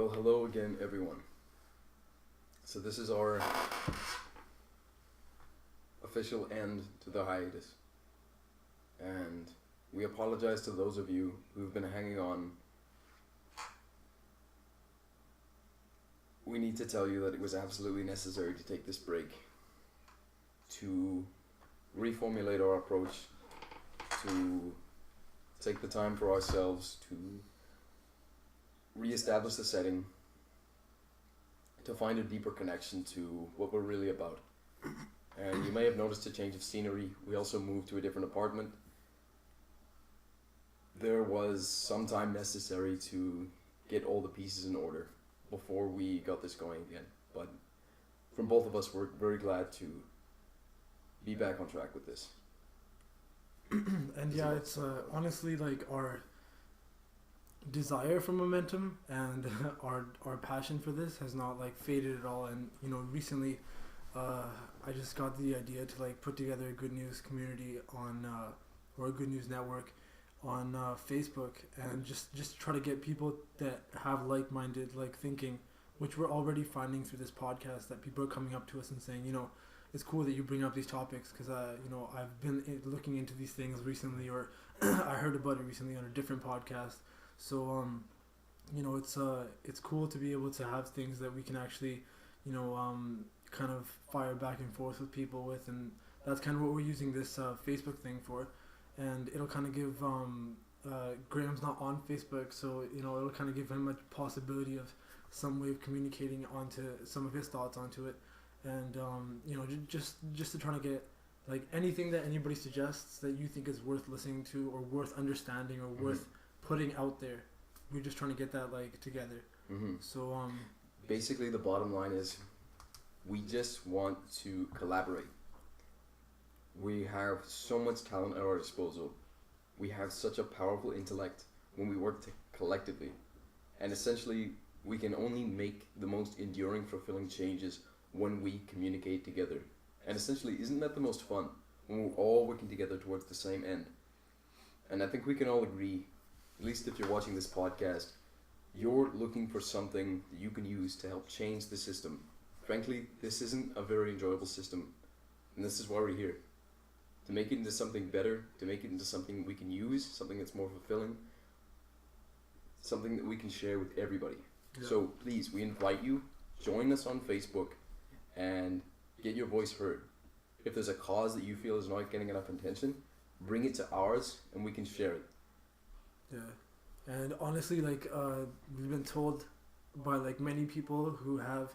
Well, hello again, everyone. So this is our official end to the hiatus. And we apologize to those of you who've been hanging on. We need to tell you that it was absolutely necessary to take this break, to reformulate our approach, to take the time for ourselves, to re-establish the setting, to find a deeper connection to what we're really about. And you may have noticed a change of scenery. We also moved to a different apartment. There was some time necessary to get all the pieces in order before we got this going again. But from both of us, we're very glad to be back on track with this. And yeah, it's honestly like our desire for momentum and our passion for this has not like faded at all. And recently I just got the idea to like put together a good news community on or a good news network on Facebook, and just try to get people that have like-minded like thinking, which we're already finding through this podcast, that people are coming up to us and saying, it's cool that you bring up these topics because I've been looking into these things recently, or I heard about it recently on a different podcast. So it's cool to be able to have things that we can actually kind of fire back and forth with people with, and that's kind of what we're using this Facebook thing for. And it'll kind of give Graham's not on Facebook, so it'll kind of give him a possibility of some way of communicating onto some of his thoughts onto it. And just to try to get like anything that anybody suggests that you think is worth listening to or worth understanding or worth putting out there, we're just trying to get that like together. So basically the bottom line is we just want to collaborate. We have so much talent at our disposal. We have such a powerful intellect when we work collectively, and essentially we can only make the most enduring, fulfilling changes when we communicate together. And essentially, isn't that the most fun? When we're all working together towards the same end. And I think we can all agree, at least if you're watching this podcast, you're looking for something that you can use to help change the system. Frankly, this isn't a very enjoyable system, and this is why we're here. To make it into something better, to make it into something we can use, something that's more fulfilling, something that we can share with everybody. Yeah. So please, we invite you, join us on Facebook and get your voice heard. If there's a cause that you feel is not getting enough attention, bring it to ours and we can share it. Yeah. And honestly, like we've been told by like many people who have,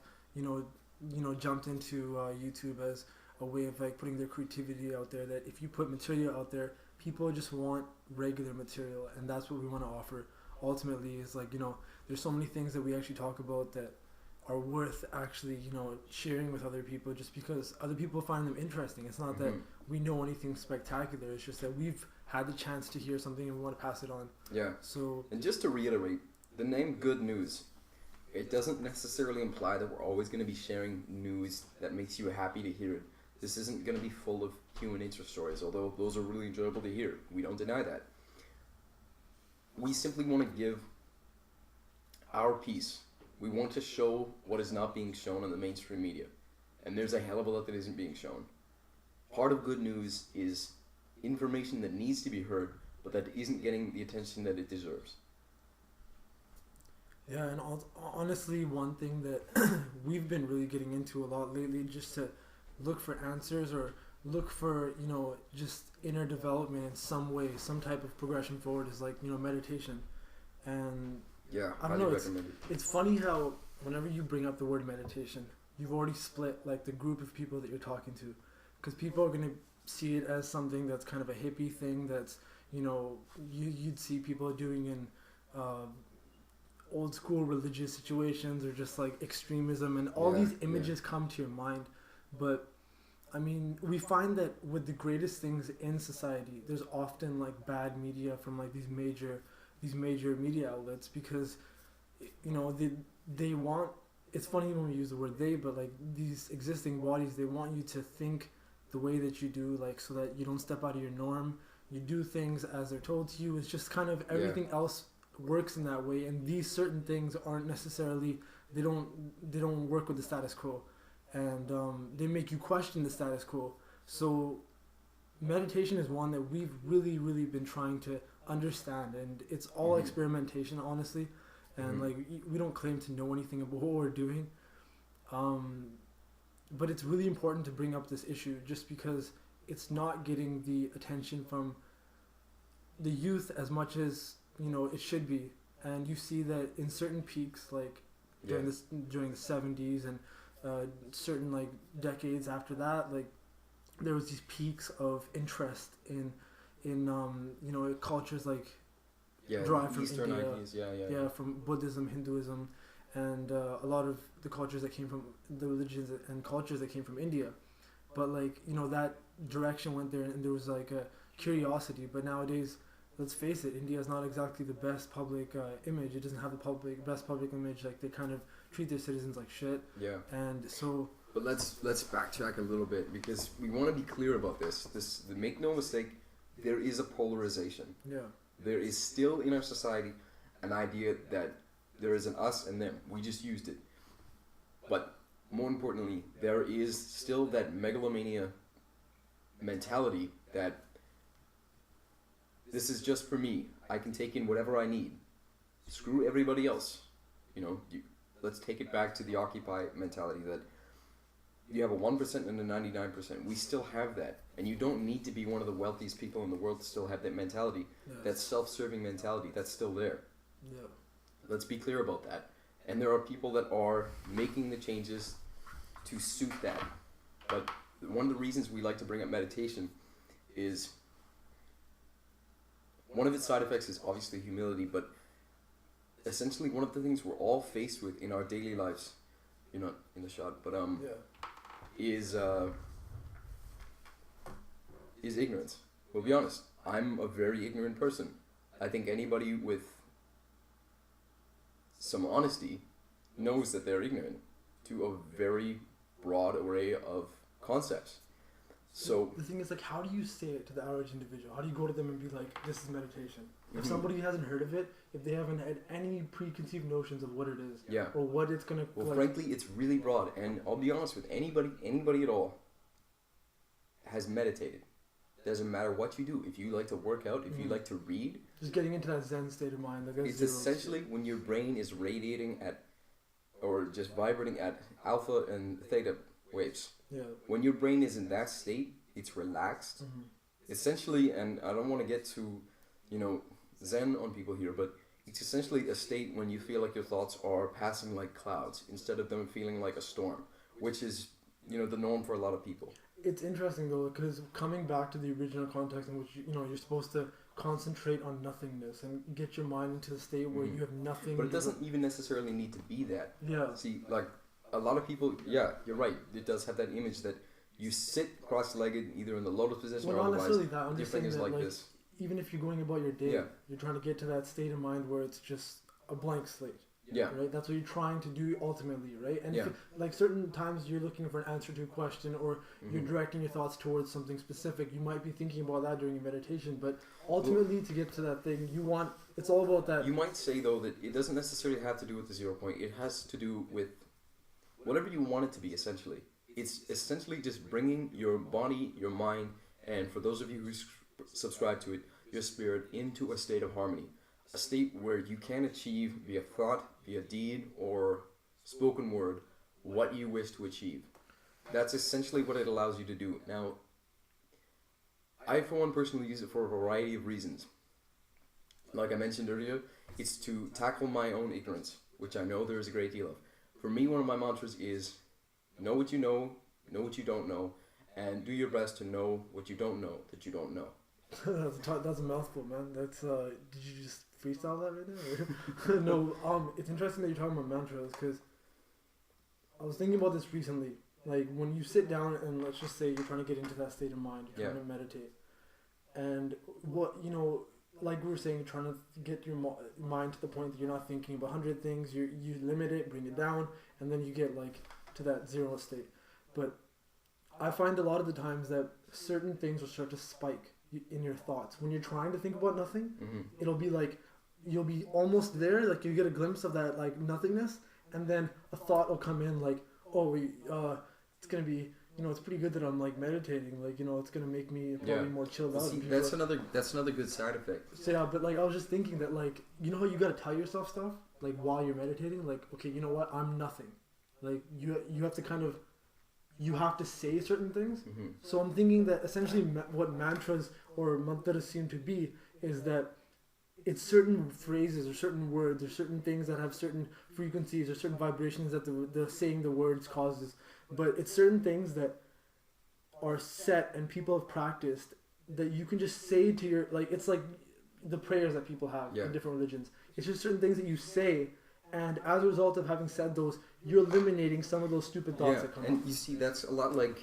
jumped into YouTube as a way of like putting their creativity out there, that if you put material out there, people just want regular material, and that's what we want to offer. Ultimately, is like there's so many things that we actually talk about that are worth actually sharing with other people, just because other people find them interesting. It's not that we know anything spectacular, it's just that we've had the chance to hear something and we want to pass it on. Yeah. So, and just to reiterate, the name Good News, it doesn't necessarily imply that we're always going to be sharing news that makes you happy to hear it. This isn't going to be full of human nature stories, although those are really enjoyable to hear. We don't deny that. We simply want to give our piece. We want to show what is not being shown in the mainstream media. And there's a hell of a lot that isn't being shown. Part of Good News is information that needs to be heard, but that isn't getting the attention that it deserves. Yeah, and honestly, one thing that we've been really getting into a lot lately, just to look for answers or look for just inner development in some way, some type of progression forward, is like meditation. And yeah, I don't know, it's funny how whenever you bring up the word meditation, you've already split like the group of people that you're talking to, because people are going to see it as something that's kind of a hippie thing that's you'd see people doing in old school religious situations, or just like extremism, and all these images come to your mind. But I mean, we find that with the greatest things in society, there's often like bad media from like these major media outlets, because they want, it's funny when we use the word they, but like these existing bodies, they want you to think the way that you do, like so that you don't step out of your norm, you do things as they're told to you. It's just kind of everything else works in that way, and these certain things aren't necessarily, they don't work with the status quo, and they make you question the status quo. So meditation is one that we've really been trying to understand, and it's all experimentation, honestly, and like we don't claim to know anything about what we're doing, but it's really important to bring up this issue just because it's not getting the attention from the youth as much as it should be. And you see that in certain peaks, like during the 70s and certain like decades after that, like there was these peaks of interest in cultures like derived from Eastern India, ideas, from Buddhism, Hinduism, and a lot of the cultures that came from the religions and cultures that came from India. But like that direction went there, and there was like a curiosity. But nowadays, let's face it, India is not exactly the best public image. It doesn't have the best public image. Like they kind of treat their citizens like shit. Yeah. And so. But let's backtrack a little bit, because we want to be clear about this. Make no mistake, there is a polarization. Yeah. There is still in our society an idea that there is an us and them. We just used it. But more importantly, there is still that megalomania mentality that this is just for me. I can take in whatever I need. Screw everybody else. Let's take it back to the Occupy mentality that you have a 1% and a 99%. We still have that. And you don't need to be one of the wealthiest people in the world to still have that mentality. Yes. That self-serving mentality, that's still there. Yeah. Let's be clear about that. And there are people that are making the changes to suit that. But one of the reasons we like to bring up meditation is one of its side effects is obviously humility, but essentially one of the things we're all faced with in our daily lives, you're not in the shot, but is ignorance. We'll be honest, I'm a very ignorant person. I think anybody with some honesty knows that they're ignorant to a very broad array of concepts. So the thing is, like, how do you say it to the average individual? How do you go to them and be like, this is meditation? If somebody hasn't heard of it, if they haven't had any preconceived notions of what it is, or what it's gonna. Well, frankly, it's really broad, and I'll be honest with anybody at all has meditated. Doesn't matter what you do. If you like to work out, if you like to read, just getting into that Zen state of mind. Like it's essentially when your brain is radiating at, or just vibrating at alpha and theta waves. Yeah. When your brain is in that state, it's relaxed. Essentially, and I don't want to get too, Zen on people here, but it's essentially a state when you feel like your thoughts are passing like clouds instead of them feeling like a storm, which is, the norm for a lot of people. It's interesting though, because coming back to the original context in which you're supposed to concentrate on nothingness and get your mind into the state where you have nothing. But it doesn't even necessarily need to be that. Yeah. See, like a lot of people, you're right. It does have that image that you sit cross-legged, either in the lotus position or not otherwise. necessarily that. I'm just Different saying is that, like this. Even if you're going about your day, you're trying to get to that state of mind where it's just a blank slate. Yeah. Right? That's what you're trying to do ultimately, right? And if like certain times you're looking for an answer to a question, or you're directing your thoughts towards something specific, you might be thinking about that during your meditation, but ultimately to get to that thing, it's all about that. You might say though that it doesn't necessarily have to do with the 0 point. It has to do with whatever you want it to be, essentially. It's essentially just bringing your body, your mind, and for those of you who subscribe to it, your spirit into a state of harmony. A state where you can achieve via thought, via deed, or spoken word what you wish to achieve. That's essentially what it allows you to do. Now, I for one personally use it for a variety of reasons. Like I mentioned earlier, it's to tackle my own ignorance, which I know there is a great deal of. For me, one of my mantras is know what you what you don't know, and do your best to know what you don't know that you don't know. That's a mouthful, man. That's did you just freestyle that right there? No, it's interesting that you're talking about mantras, because I was thinking about this recently. Like when you sit down and let's just say you're trying to get into that state of mind, you're trying to meditate, and what like we were saying, trying to get your mind to the point that you're not thinking about 100 things. You limit it, bring it down, and then you get like to that zero state. But I find a lot of the times that certain things will start to spike in your thoughts when you're trying to think about nothing. It'll be like you'll be almost there, like you get a glimpse of that like nothingness, and then a thought will come in like, oh, it's gonna be, it's pretty good that I'm like meditating, like it's gonna make me probably more chilled out. See, that's another good side effect. So yeah, but like I was just thinking that like how you gotta tell yourself stuff like while you're meditating, like okay, you know what, I'm nothing, like you have to kind of, you have to say certain things. Mm-hmm. So I'm thinking that essentially what mantras or mantras seem to be is that it's certain phrases or certain words or certain things that have certain frequencies or certain vibrations that the saying the words causes, but it's certain things that are set and people have practiced that you can just say to your, like it's like the prayers that people have in different religions. It's just certain things that you say, and as a result of having said those, you're eliminating some of those stupid thoughts that come and up. you see, that's a lot like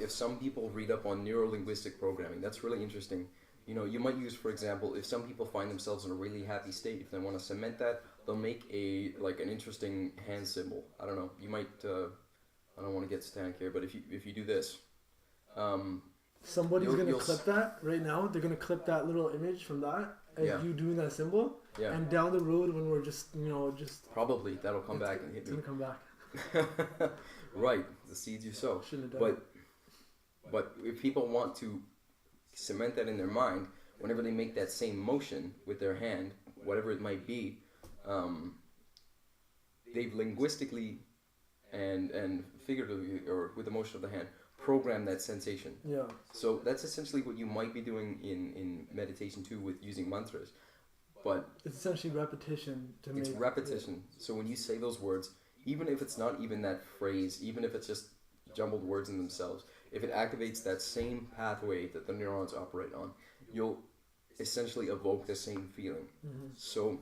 if some people read up on neuro-linguistic programming, that's really interesting. You might use, for example, if some people find themselves in a really happy state, if they want to cement that, they'll make an interesting hand symbol. I don't know. You might. I don't want to get stank here, but if you do this, somebody's gonna clip that right now. They're gonna clip that little image from that as you doing that symbol. Yeah. And down the road, when we're just probably that'll come back and hit me. It's gonna come back. Right, the seeds you sow. Shouldn't have done. But if people want to cement that in their mind, whenever they make that same motion with their hand, whatever it might be, they've linguistically and figuratively, or with the motion of the hand, program that sensation. Yeah. So that's essentially what you might be doing in meditation too, with using mantras. But it's essentially repetition to make. It's repetition. Yeah. So when you say those words, even if it's not even that phrase, even if it's just jumbled words in themselves, if it activates that same pathway that the neurons operate on, you'll essentially evoke the same feeling. Mm-hmm. So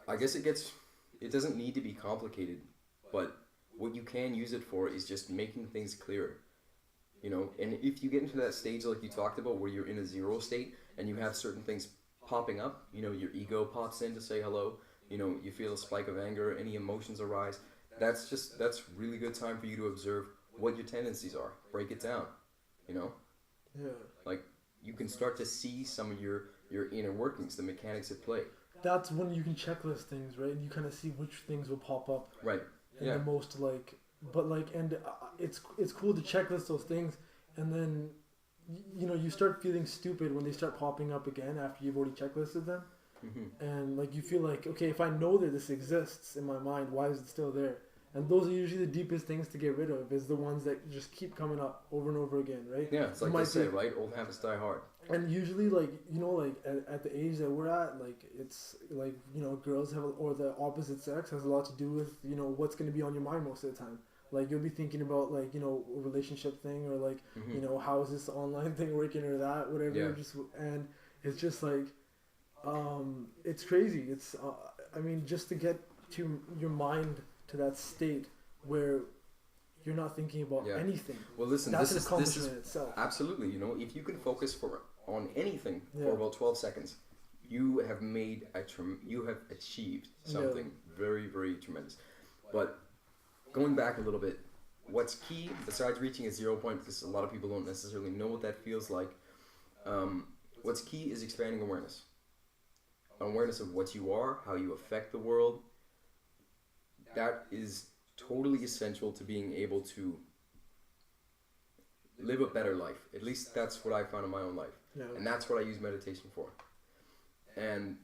I guess it doesn't need to be complicated, but what you can use it for is just making things clearer. And if you get into that stage like you talked about, where you're in a zero state and you have certain things popping up, your ego pops in to say hello, you feel a spike of anger, any emotions arise, that's really good time for you to observe what your tendencies are. Break it down, Yeah. Like, you can start to see some of your inner workings, the mechanics at play. That's when you can checklist things, right? And you kind of see which things will pop up. Right. And the most it's cool to checklist those things, and then you start feeling stupid when they start popping up again after you've already checklisted them. Mm-hmm. And you feel like, okay, if I know that this exists in my mind, why is it still there? And those are usually the deepest things to get rid of, is the ones that just keep coming up over and over again, right? Yeah, it's like they say, right? Old habits die hard. And usually, at the age that we're at, it's girls have, or the opposite sex has a lot to do with, what's going to be on your mind most of the time. You'll be thinking about, a relationship thing, or mm-hmm. How is this online thing working, or that, whatever. Yeah. And it's just it's crazy. It's, just to get to your mind to that state where you're not thinking about anything. Well, listen, this is in itself. Absolutely. If you can focus on anything for about 12 seconds, you have achieved something very, very tremendous. But going back a little bit, what's key besides reaching a 0 point, because a lot of people don't necessarily know what that feels like, what's key is expanding awareness. Awareness of what you are, how you affect the world. That is totally essential to being able to live a better life. At least that's what I found in my own life. Yeah. And that's what I use meditation for. And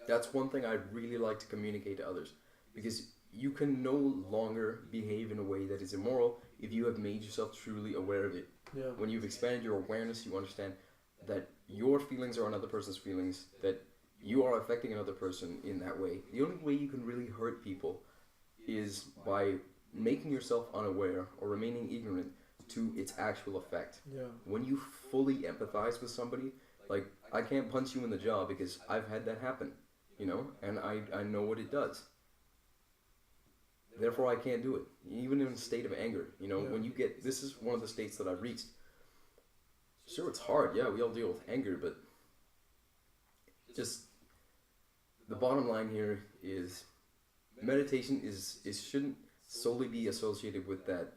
that's one thing I really like to communicate to others, because you can no longer behave in a way that is immoral if you have made yourself truly aware of it. Yeah. When you've expanded your awareness, you understand that your feelings are another person's feelings, that you are affecting another person in that way. The only way you can really hurt people is by making yourself unaware or remaining ignorant to its actual effect. Yeah. When you fully empathize with somebody, I can't punch you in the jaw because I've had that happen, and I know what it does. Therefore, I can't do it, even in a state of anger. When you get, this is one of the states that I've reached. Sure, it's hard. Yeah, we all deal with anger, but just the bottom line here is meditation shouldn't solely be associated with that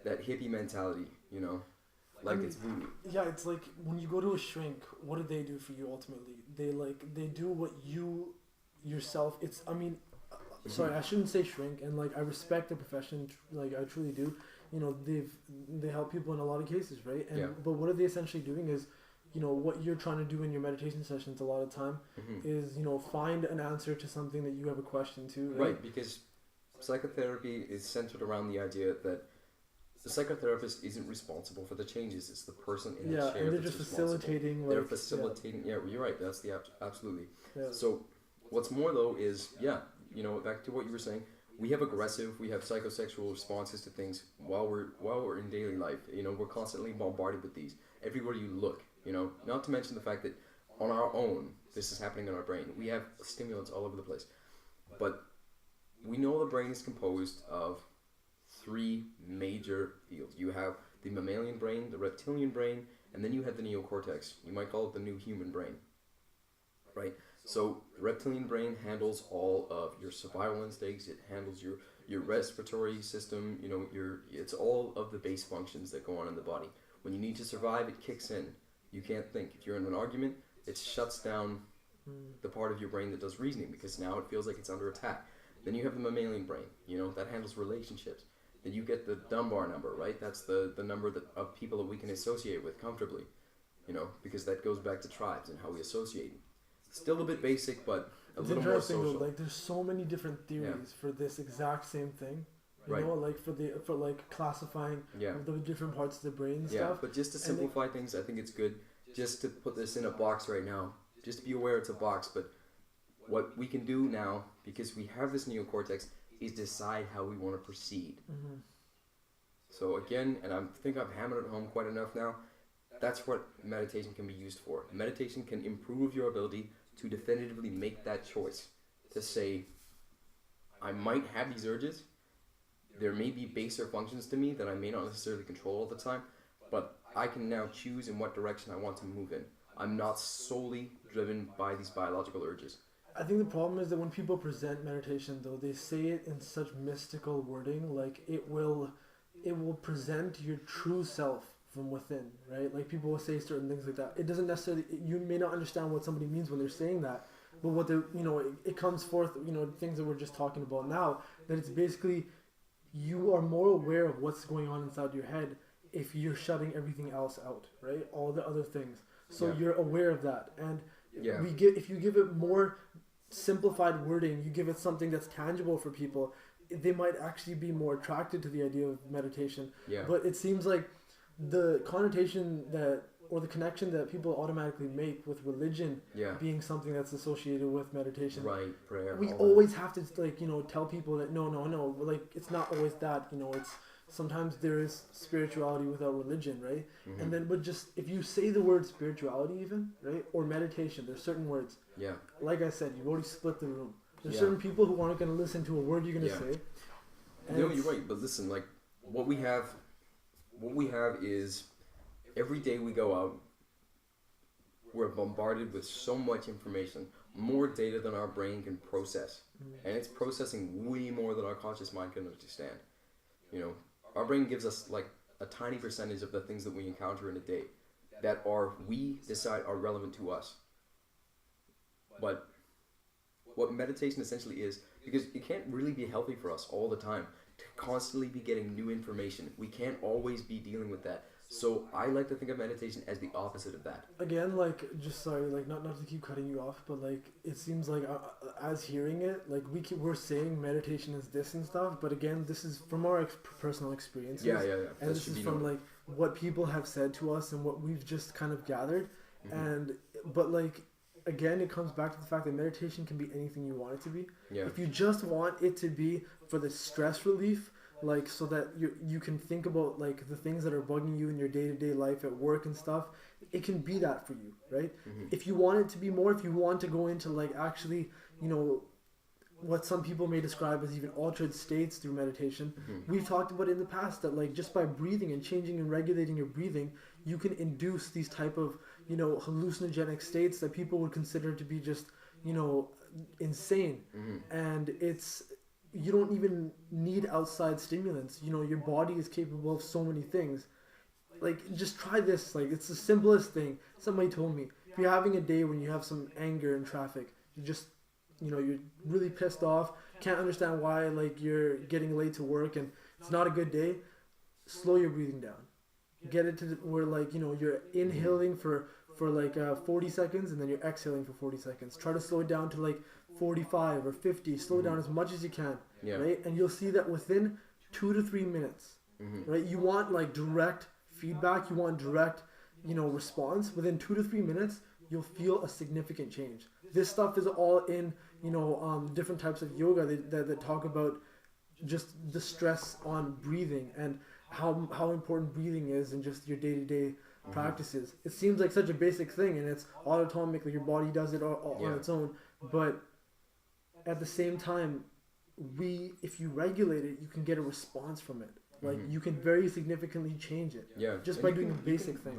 hippie mentality, like it's voodoo. Yeah, it's like when you go to a shrink, what do they do for you ultimately? They do what you yourself. It's I mean, sorry, I shouldn't say shrink. And like I respect the profession, like I truly do. You know, they help people in a lot of cases, right? And Yeah. but what are they essentially doing is, you know, what you're trying to do in your meditation sessions a lot of time is, you know, find an answer to something that you have a question to. Right, because psychotherapy is centered around the idea that the psychotherapist isn't responsible for the changes. It's the person in the chair and they're that's just responsible. facilitating. They're Like, facilitating. Yeah, you're right. That's the absolutely. Yeah. So, what's more though is you know, back to what you were saying. We have aggressive, we have psychosexual responses to things while we're in daily life. You know, we're constantly bombarded with these. Everywhere you look, you know. Not to mention the fact that on our own, this is happening in our brain. We have stimulants all over the place, but we know the brain is composed of three major fields. You have the mammalian brain, the reptilian brain, and then you have the neocortex. You might call it the new human brain, right? So the reptilian brain handles all of your survival instincts. It handles your respiratory system. You know, it's all of the base functions that go on in the body. When you need to survive, it kicks in. You can't think. If you're in an argument, it shuts down the part of your brain that does reasoning because now it feels like it's under attack. Then you have the mammalian brain, you know, that handles relationships. Then you get the Dunbar number, right? That's the number of people that we can associate with comfortably, you know, because that goes back to tribes and how we associate. Still a bit basic, but a little more social. Though, like there's so many different theories for this exact same thing. You know, like for like classifying the different parts of the brain and stuff. But just to simplify things, I think it's good just to put this in a box right now. Just be aware it's a box, but what we can do now, because we have this neocortex, is decide how we want to proceed. So again, and I think I've hammered it home quite enough now, that's what meditation can be used for. Meditation can improve your ability to definitively make that choice. To say, I might have these urges, there may be baser functions to me that I may not necessarily control all the time, but I can now choose in what direction I want to move in. I'm not solely driven by these biological urges. I think the problem is that when people present meditation, though, they say it in such mystical wording, like it will present your true self from within, right? Like people will say certain things like that. It doesn't necessarily, you may not understand what somebody means when they're saying that, but what they're, you know, it comes forth, you know, things that we're just talking about now, that it's basically, you are more aware of what's going on inside your head if you're shutting everything else out, right? All the other things. So you're aware of that. And if you give it more simplified wording, you give it something that's tangible for people, they might actually be more attracted to the idea of meditation. But it seems like the connotation that, or the connection that people automatically make with religion being something that's associated with meditation. Right, prayer. We always have to, like, you know, tell people that no, like it's not always that, you know, it's sometimes there is spirituality without religion, right? And then, but just if you say the word spirituality even, right, or meditation, there's certain words. Like I said, you've already split the room. There's certain people who aren't going to listen to a word you're going to say. No, you're right. But listen, like what we have is every day we go out, we're bombarded with so much information, more data than our brain can process, and it's processing way more than our conscious mind can understand. You know, our brain gives us like a tiny percentage of the things that we encounter in a day that we decide are relevant to us. But what meditation essentially is, because it can't really be healthy for us all the time to constantly be getting new information. We can't always be dealing with that. So I like to think of meditation as the opposite of that. Again, like, just sorry, like, not to keep cutting you off, but like, it seems like as hearing it, like we're saying meditation is this and stuff, but again, this is from our personal experiences. And this is from like what people have said to us and what we've just kind of gathered. But like, again, it comes back to the fact that meditation can be anything you want it to be. If you just want it to be for the stress relief, like so that you can think about like the things that are bugging you in your day-to-day life at work and stuff, it can be that for you, right? If you want it to be more, if you want to go into like actually, you know, what some people may describe as even altered states through meditation, we've talked about in the past that like just by breathing and changing and regulating your breathing, you can induce these type of, you know, hallucinogenic states that people would consider to be just, you know, insane. And you don't even need outside stimulants. You know, your body is capable of so many things. like just try this. Like it's the simplest thing. Somebody told me if you're having a day when you have some anger in traffic, you just you're really pissed off, can't understand why like you're getting late to work and it's not a good day. Slow your breathing down. Get it to where like you're inhaling for like 40 seconds and then you're exhaling for 40 seconds. Try to slow it down to like 45 or 50. Slow it down as much as you can, right? And you'll see that within 2 to 3 minutes, right? You want like direct feedback. You want direct, response. Within 2 to 3 minutes, you'll feel a significant change. This stuff is all in, different types of yoga that talk about just the stress on breathing and how important breathing is in just your day-to-day practices. It seems like such a basic thing and it's autonomic, like your body does it all on its own, but at the same time, if you regulate it, you can get a response from it. Like you can very significantly change it. Yeah. Just by doing a basic thing.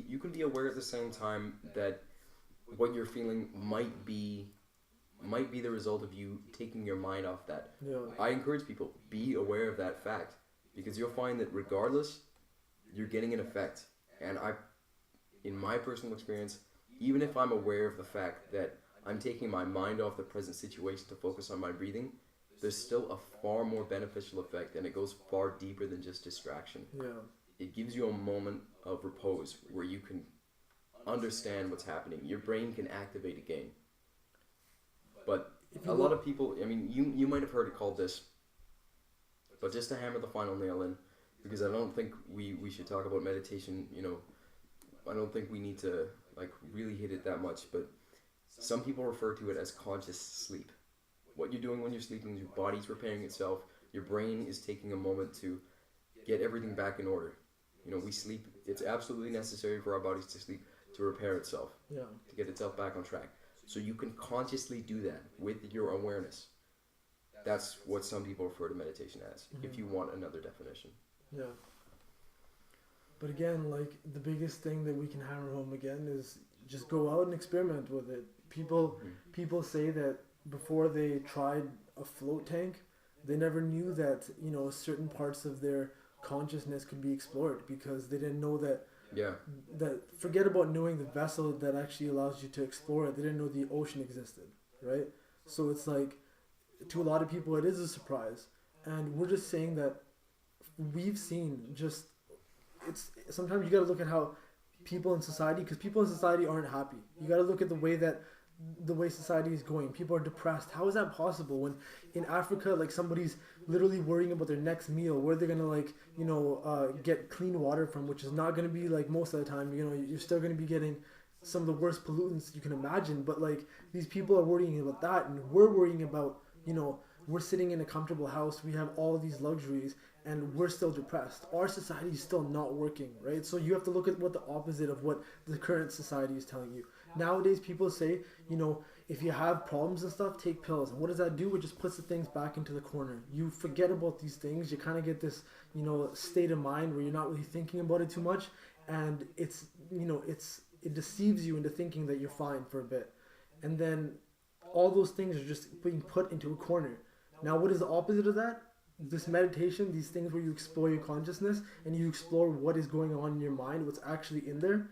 You can be aware at the same time that what you're feeling might be the result of you taking your mind off that. Yeah. I encourage people, be aware of that fact, because you'll find that regardless, you're getting an effect. And in my personal experience, even if I'm aware of the fact that I'm taking my mind off the present situation to focus on my breathing, there's still a far more beneficial effect, and it goes far deeper than just distraction. Yeah. It gives you a moment of repose where you can understand what's happening. Your brain can activate again. But a lot of people, I mean, you might have heard it called this, but just to hammer the final nail in, because I don't think we should talk about meditation, I don't think we need to like really hit it that much, but some people refer to it as conscious sleep. What you're doing when you're sleeping is your body's repairing itself, your brain is taking a moment to get everything back in order. We sleep, it's absolutely necessary for our bodies to sleep to repair itself, to get itself back on track. So you can consciously do that with your awareness. That's what some people refer to meditation as, if you want another definition. Yeah. But again, like the biggest thing that we can hammer home again is just go out and experiment with it. People say that before they tried a float tank, they never knew that, certain parts of their consciousness could be explored because they didn't know that. Yeah. That forget about knowing the vessel that actually allows you to explore it. They didn't know the ocean existed, right? So it's like, to a lot of people, it is a surprise. And we're just saying that we've seen sometimes you got to look at how people in society, because people in society aren't happy. You got to look at the way society is going. People are depressed. How is that possible when in Africa, like somebody's literally worrying about their next meal, where they're going to get clean water from, which is not going to be like most of the time, you're still going to be getting some of the worst pollutants you can imagine. But like these people are worrying about that, and we're worrying about, we're sitting in a comfortable house. We have all of these luxuries and we're still depressed. Our society is still not working, right? So you have to look at what the opposite of what the current society is telling you. Nowadays, people say, if you have problems and stuff, take pills. And what does that do? It just puts the things back into the corner. You forget about these things. You kind of get this, state of mind where you're not really thinking about it too much. And it deceives you into thinking that you're fine for a bit. And then all those things are just being put into a corner. Now, what is the opposite of that? This meditation, these things where you explore your consciousness and you explore what is going on in your mind, what's actually in there.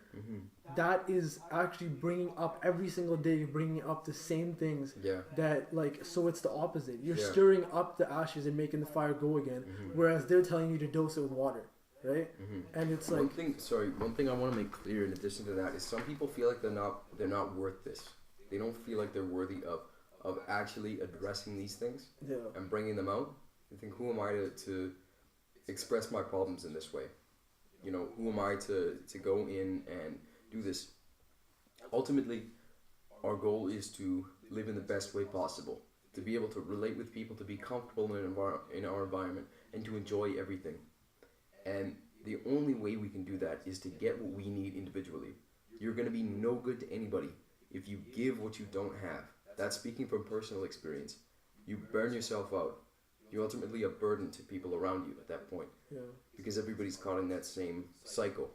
That is actually bringing up every single day. You're bringing up the same things. That so it's the opposite. You're stirring up the ashes and making the fire go again, whereas they're telling you to dose it with water, right? And it's like one thing I want to make clear in addition to that is some people feel like they're not worth this. They don't feel like they're worthy of actually addressing these things and bringing them out. I think, who am I to express my problems in this way? Who am I to go in and do this? Ultimately, our goal is to live in the best way possible, to be able to relate with people, to be comfortable in our environment, and to enjoy everything. And the only way we can do that is to get what we need individually. You're going to be no good to anybody if you give what you don't have. That's speaking from personal experience. You burn yourself out. You're ultimately a burden to people around you at that point. Because everybody's caught in that same cycle.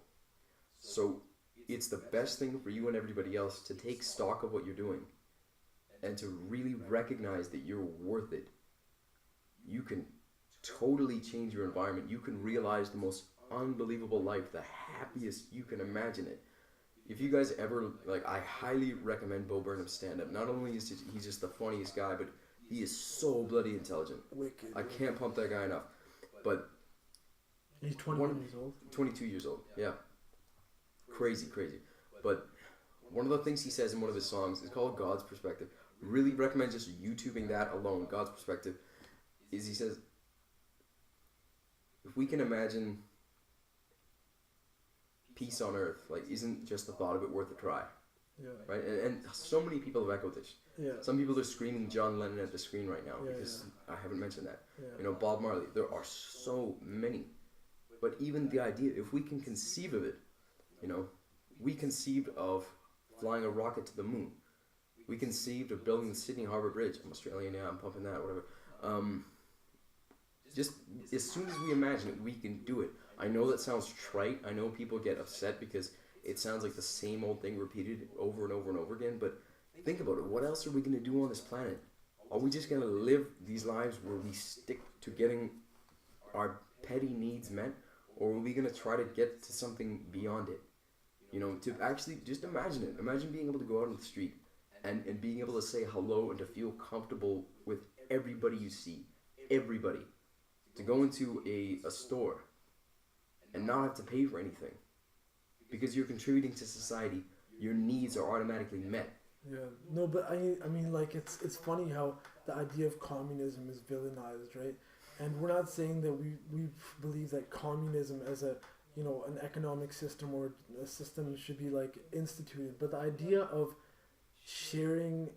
So it's the best thing for you and everybody else to take stock of what you're doing and to really recognize that you're worth it. You can totally change your environment. You can realize the most unbelievable life, the happiest you can imagine it. If you guys ever, like, I highly recommend Bo Burnham's stand-up. Not only is he just the funniest guy, but he is so bloody intelligent. Wicked. I can't pump that guy enough. But he's 21 years old. 22 years old, yeah. Crazy. But one of the things he says in one of his songs is called God's Perspective. Really recommend just YouTubing that alone, God's Perspective. Is he says, if we can imagine peace on earth, like, isn't just the thought of it worth a try? Yeah. Right? And so many people have echoed this. Yeah. Some people are screaming John Lennon at the screen right now because I haven't mentioned that. Yeah. You know, Bob Marley. There are so many. But even the idea, if we can conceive of it, you know, we conceived of flying a rocket to the moon. We conceived of building the Sydney Harbour Bridge. I'm Australian now, I'm pumping that, whatever. Just as soon as we imagine it, we can do it. I know that sounds trite. I know people get upset because it sounds like the same old thing repeated over and over and over again. But think about it. What else are we going to do on this planet? Are we just going to live these lives where we stick to getting our petty needs met? Or are we going to try to get to something beyond it? You know, to actually just imagine it. Imagine being able to go out on the street and being able to say hello and to feel comfortable with everybody you see. Everybody. To go into a store and not have to pay for anything. Because you're contributing to society. Your needs are automatically met. Yeah. No, but I mean, like, it's funny how the idea of communism is villainized, right? And we're not saying that we believe that communism as a, you know, an economic system or a system should be, like, instituted. But the idea of sharing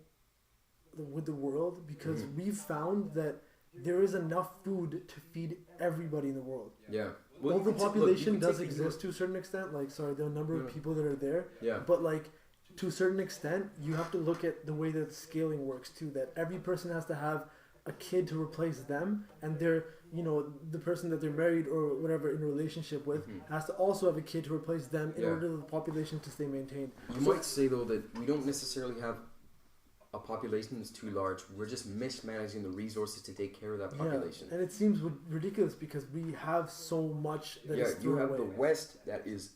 with the world, because we've found that there is enough food to feed everybody in the world. Yeah. Well, the population does exist to a certain extent. Like, sorry, the number of people that are there. Yeah. But, like, to a certain extent, you have to look at the way that scaling works too. That every person has to have a kid to replace them, and they're, you know, the person that they're married or whatever in a relationship with has to also have a kid to replace them in order for the population to stay maintained. You might say, though, that we don't necessarily have a population that's too large. We're just mismanaging the resources to take care of that population. And it seems ridiculous because we have so much that is you thrown have away. the West that is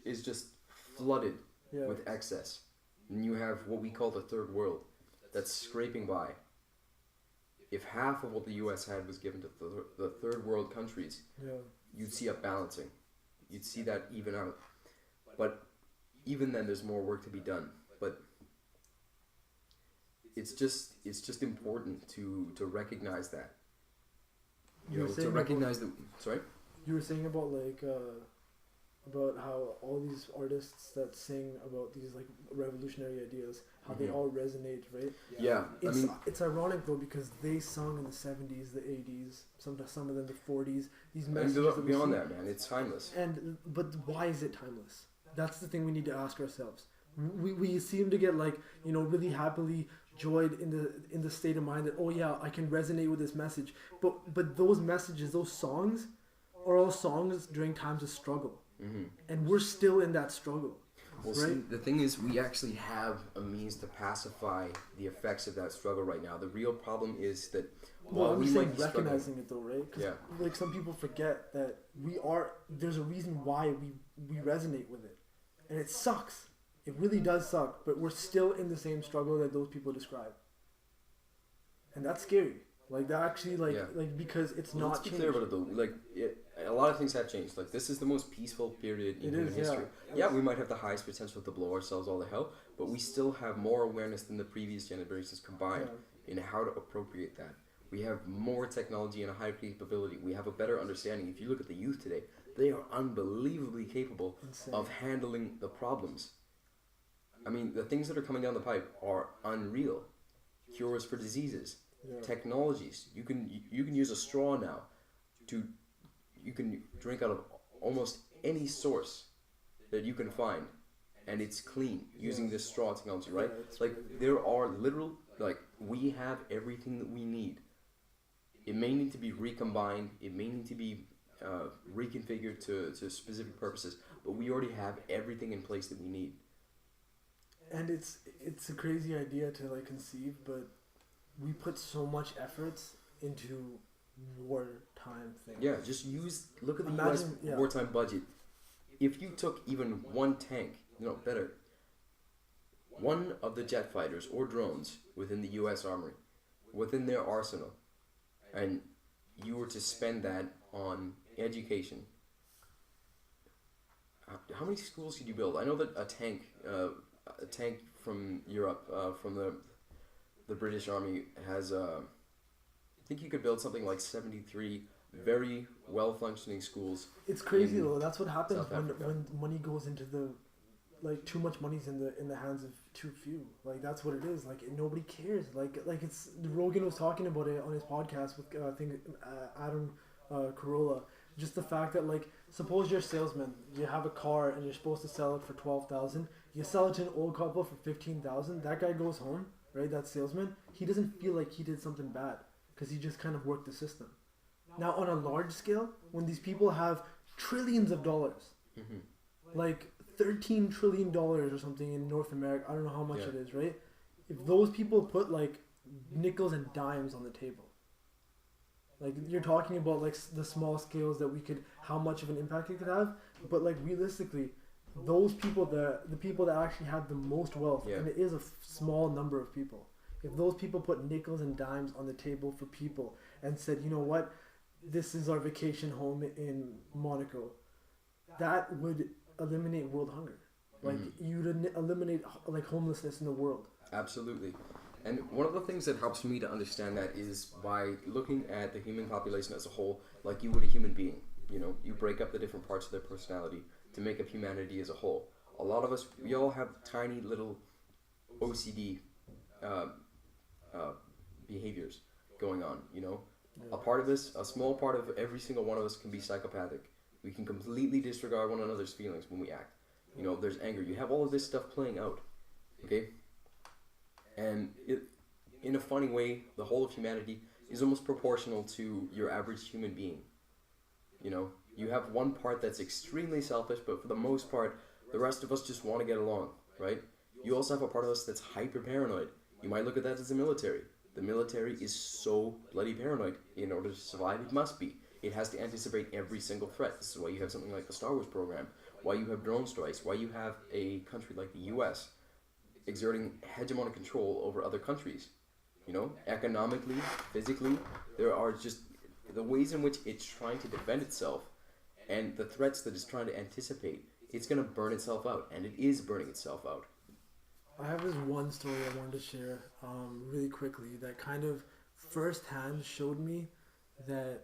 just flooded Yeah. with excess. And you have what we call the third world that's scraping by. If half of what the U.S. had was given to the third world countries, you'd see a balancing. You'd see that even out. But even then, there's more work to be done. But it's just important to recognize that. You know, to recognize that. Sorry? You were saying about, like, about how all these artists that sing about these, like, revolutionary ideas, how they all resonate, right? Yeah. It's ironic though because they sung in the 70s, the 80s, some of them the 40s. These messages and beyond that, man, it's timeless. But why is it timeless? That's the thing we need to ask ourselves. We seem to get, like, you know, really happily joyed in the state of mind that, oh yeah, I can resonate with this message. But those messages, those songs, are all songs during times of struggle. And we're still in that struggle. Well, right? see, the thing is, we actually have a means to pacify the effects of that struggle right now. The real problem is that while I'm we saying might be recognizing it though, right? Because Yeah. like, some people forget that there's a reason why we resonate with it. And it sucks. It really does suck. But we're still in the same struggle that those people describe. And that's scary. Like, that actually, like because it's not let's be changed. clear about it though. Like, a lot of things have changed. Like, this is the most peaceful period in human history. Yeah, we might have the highest potential to blow ourselves all the hell, but we still have more awareness than the previous generations combined in how to appropriate that. We have more technology and a higher capability. We have a better understanding. If you look at the youth today, they are unbelievably capable of handling the problems. I mean, the things that are coming down the pipe are unreal. Cures for diseases. Technologies. You can use a straw now you can drink out of almost any source that you can find, and it's clean using this straw technology, right? Like, there are literal, like, we have everything that we need. It may need to be recombined, it may need to be reconfigured to specific purposes, but we already have everything in place that we need. And it's a crazy idea to, like, conceive, but we put so much effort into wartime thing. Yeah, just look at the U.S. wartime budget. If you took even one tank, better, one of the jet fighters or drones within the U.S. Army, within their arsenal, and you were to spend that on education, how many schools could you build? I know that a tank from Europe, from the British Army has, I think you could build something like 73 very well-functioning schools. It's crazy though. That's what happens when money goes into the, like, too much money's in the hands of too few. Like, that's what it is. Like, nobody cares. Like it's Rogan was talking about it on his podcast with I think Adam Carolla. Just the fact that, like, suppose you're a salesman, you have a car and you're supposed to sell it for 12,000. You sell it to an old couple for 15,000. That guy goes home, right? That salesman, he doesn't feel like he did something bad because he just kind of worked the system. Now, on a large scale, when these people have trillions of dollars, like $13 trillion or something in North America, I don't know how much it is, right? If those people put, like, nickels and dimes on the table, like, you're talking about, like, the small scales that we could, how much of an impact it could have, but, like, realistically, those people, the people that actually have the most wealth, and it is a small number of people, if those people put nickels and dimes on the table for people and said, you know what, this is our vacation home in Monaco, that would eliminate world hunger. Like, you'd eliminate, like, homelessness in the world. Absolutely. And one of the things that helps me to understand that is by looking at the human population as a whole, like you would a human being. You break up the different parts of their personality to make up humanity as a whole. A lot of us, we all have tiny little OCD behaviors going on, a small part of every single one of us can be psychopathic. We can completely disregard one another's feelings when we act. There's anger. You have all of this stuff playing out, okay? And in a funny way, the whole of humanity is almost proportional to your average human being. You have one part that's extremely selfish, but for the most part, the rest of us just want to get along, right? You also have a part of us that's hyper paranoid. You might look at that as the military. The military is so bloody paranoid. In order to survive, it must be. It has to anticipate every single threat. This is why you have something like the Star Wars program, why you have drone strikes, why you have a country like the U.S. exerting hegemonic control over other countries. Economically, physically, there are just the ways in which it's trying to defend itself and the threats that it's trying to anticipate. It's going to burn itself out, and it is burning itself out. I have this one story I wanted to share really quickly that kind of firsthand showed me that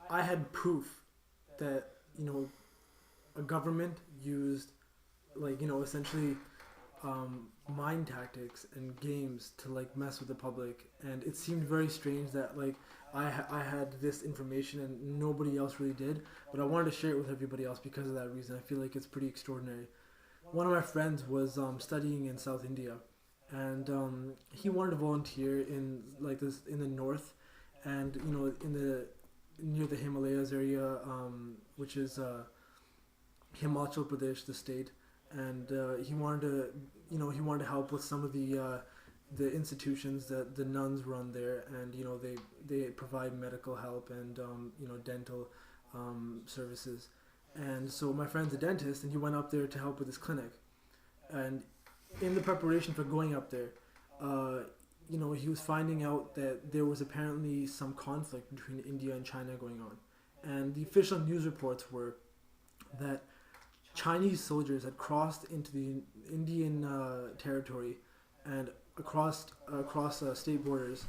I had proof that, a government used, like, essentially mind tactics and games to, like, mess with the public. And it seemed very strange that, like, I had this information and nobody else really did, but I wanted to share it with everybody else because of that reason. I feel like it's pretty extraordinary. One of my friends was studying in South India, and he wanted to volunteer in, like, this in the north, and in the near the Himalayas area, which is Himachal Pradesh, the state, and he wanted to help with some of the institutions that the nuns run there, and they provide medical help and dental services. And so my friend's a dentist, and he went up there to help with his clinic. And in the preparation for going up there, he was finding out that there was apparently some conflict between India and China going on. And the official news reports were that Chinese soldiers had crossed into the Indian territory and across state borders,